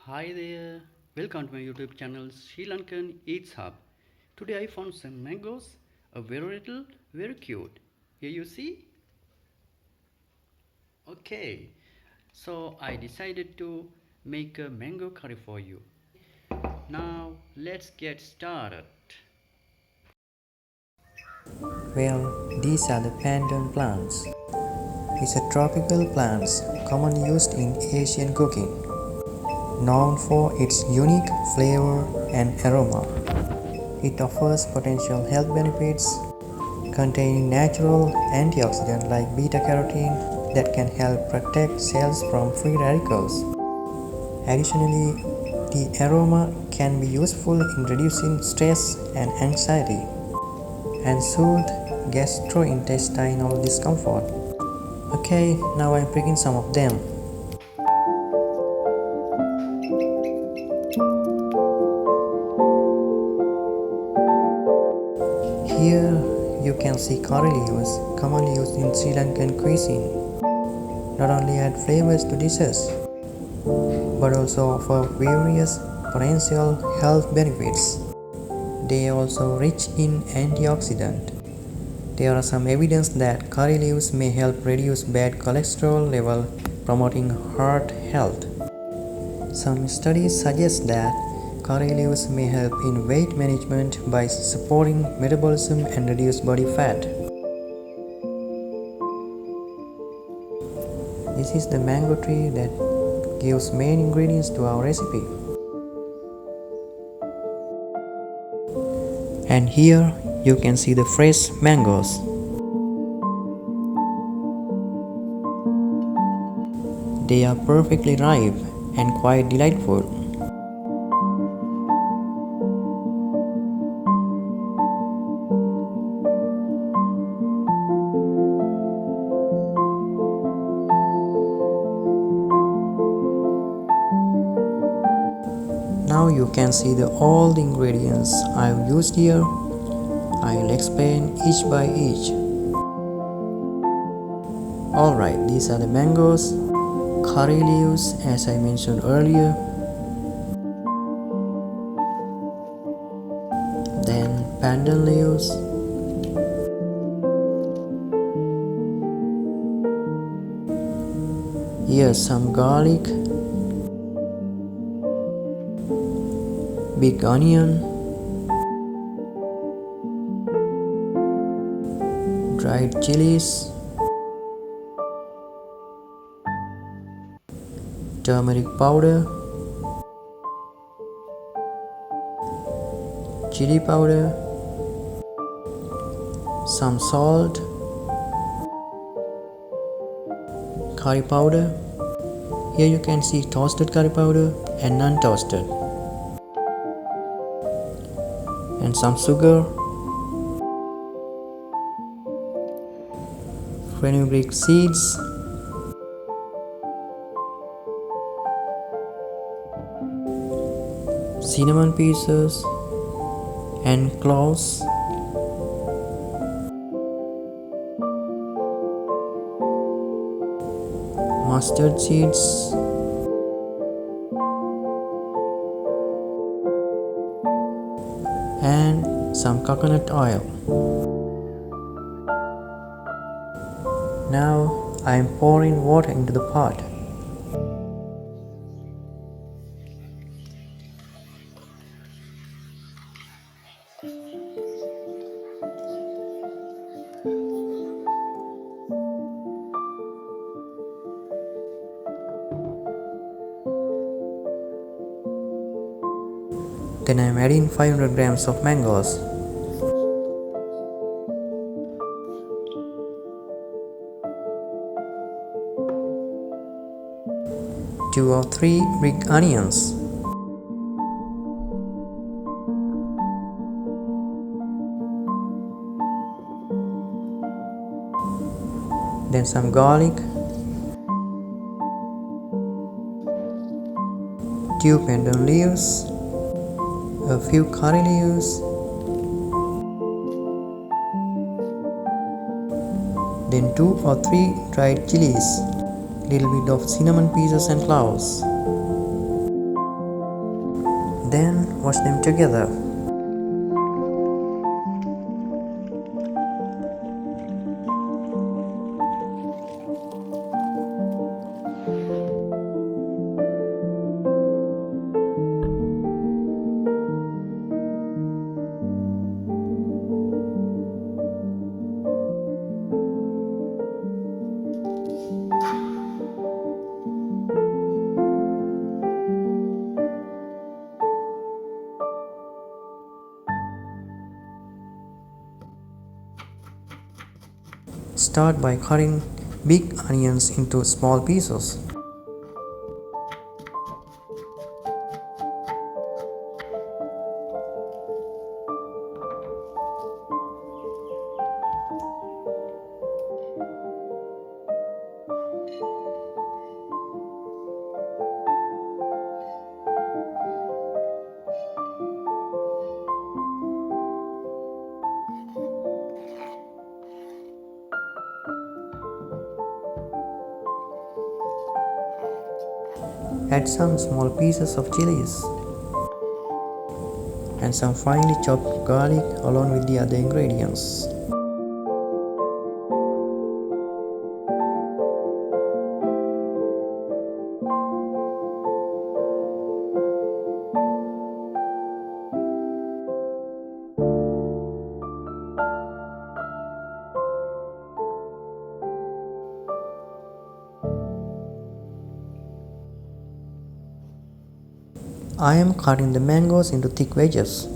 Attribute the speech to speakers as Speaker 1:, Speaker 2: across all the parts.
Speaker 1: Hi there, welcome to my YouTube channel Sri Lankan Eats Hub. Today I found some mangoes, a very little, very cute. Here you see? Okay, so I decided to make a mango curry for you. Now let's get started.
Speaker 2: Well, these are the pandan plants. It's a tropical plant commonly used in Asian cooking, known for its unique flavor and aroma. It offers potential health benefits, containing natural antioxidants like beta-carotene that can help protect cells from free radicals. Additionally, the aroma can be useful in reducing stress and anxiety and soothe gastrointestinal discomfort. Okay, now I'm picking some of them. Here you can see curry leaves, commonly used in Sri Lankan cuisine. Not only add flavors to dishes, but also offer various potential health benefits. They are also rich in antioxidant. There are some evidence that curry leaves may help reduce bad cholesterol level, promoting heart health. Some studies suggest that curry leaves may help in weight management by supporting metabolism and reduce body fat. This is the mango tree that gives main ingredients to our recipe. And here you can see the fresh mangoes. They are perfectly ripe and quite delightful. Now you can see all the ingredients I've used here. I'll explain each by each. Alright, these are the mangoes, curry leaves as I mentioned earlier, then pandan leaves, here's some garlic, big onion, dried chilies, turmeric powder, chili powder, some salt, curry powder. Here you can see toasted curry powder and non-toasted, and some sugar, fenugreek seeds, cinnamon pieces and cloves, mustard seeds, and some coconut oil. Now I am pouring water into the pot. Then I am adding 500 grams of mangoes. Two or three big onions. Then some garlic, two pandan leaves, a few curry leaves, then two or three dried chilies, little bit of cinnamon pieces and cloves. Then wash them together. Start by cutting big onions into small pieces. Add some small pieces of chilies and some finely chopped garlic along with the other ingredients. I am cutting the mangoes into thick wedges.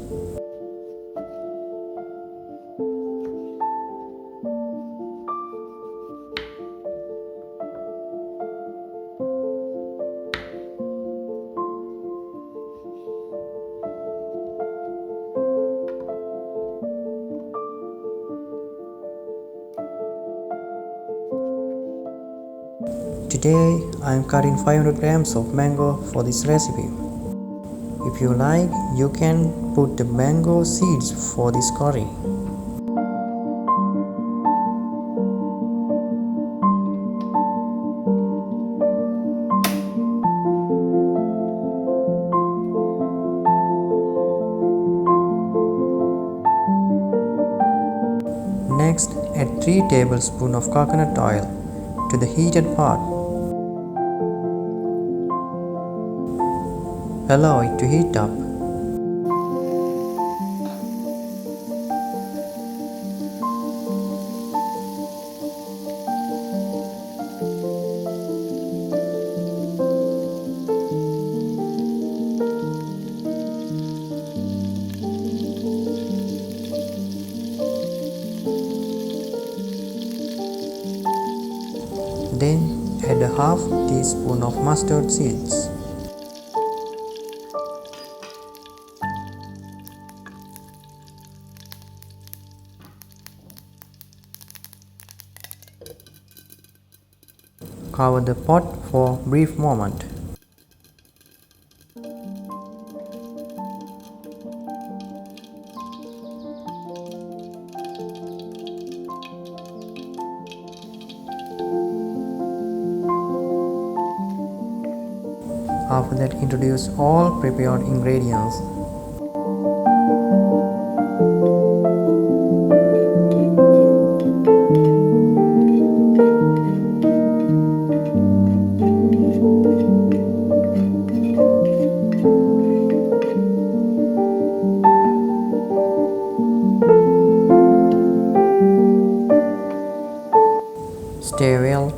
Speaker 2: Today I am cutting 500 grams of mango for this recipe. If you like, you can put the mango seeds for this curry. Next, add 3 tablespoons of coconut oil to the heated pot. Allow it to heat up. Then add a half teaspoon of mustard seeds. Cover the pot for a brief moment. After that, introduce all prepared ingredients. Stir well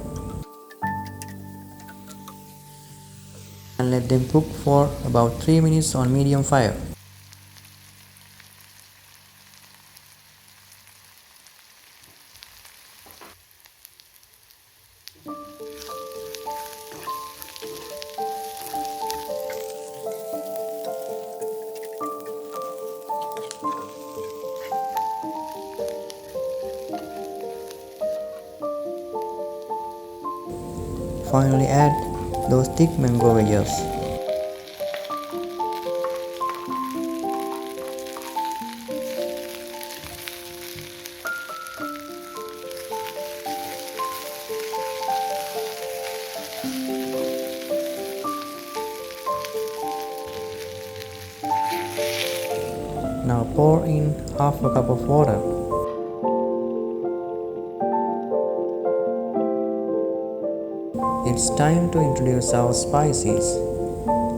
Speaker 2: and let them cook for about 3 minutes on medium fire. Finally, add those thick mango wedges. Now pour in half a cup of water. It's time to introduce our spices.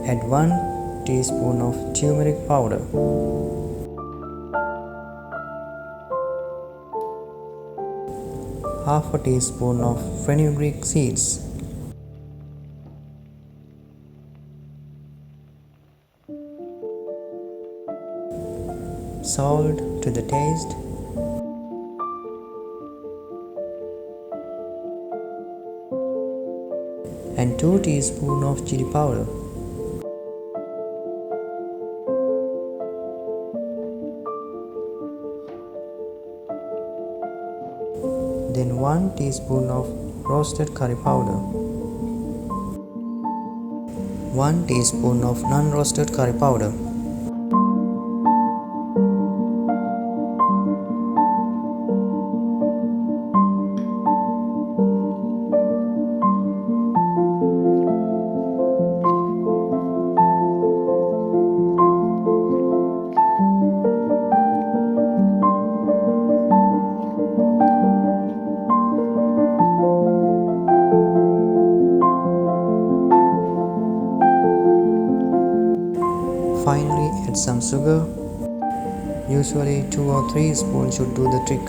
Speaker 2: Add 1 teaspoon of turmeric powder, half a teaspoon of fenugreek seeds, salt to the taste, and 2 teaspoons of chili powder. Then 1 teaspoon of roasted curry powder, 1 teaspoon of non-roasted curry powder, finally add some sugar. Usually 2 or 3 spoons should do the trick.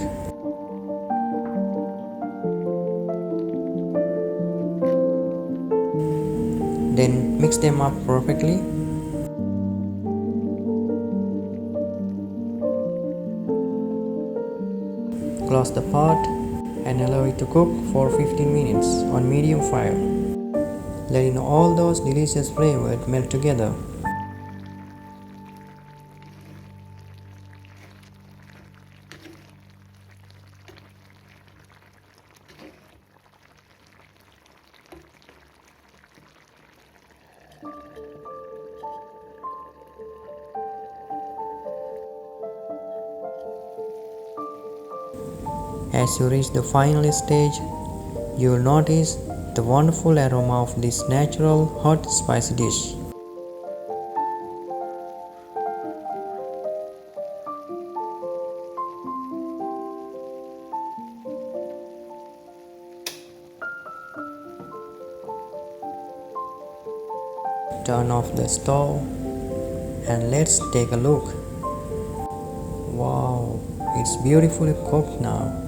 Speaker 2: Then mix them up perfectly. Close the pot and allow it to cook for 15 minutes on medium fire, letting all those delicious flavors melt together. As you reach the final stage, you will notice the wonderful aroma of this natural hot spicy dish. Turn off the stove and let's take a look. Wow, it's beautifully cooked now.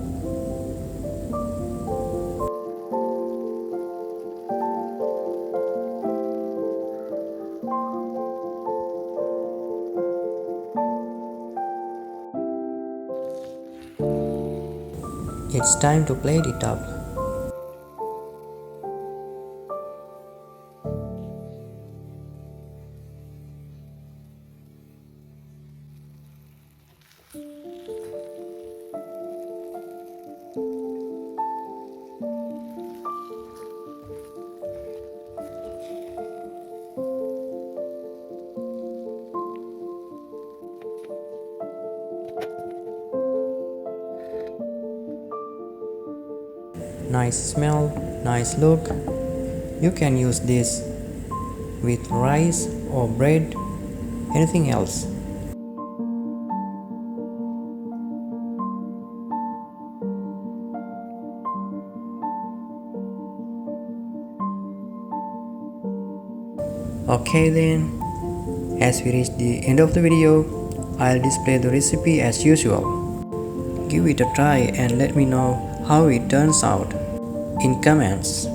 Speaker 2: It's time to plate it up. Nice smell, nice look. You can use this with rice or bread, anything else. Okay then, as we reach the end of the video, I'll display the recipe as usual. Give it a try and let me know how it turns out in comments.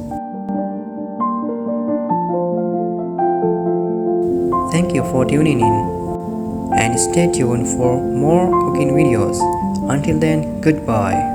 Speaker 2: Thank you for tuning in and stay tuned for more cooking videos. Until then, goodbye.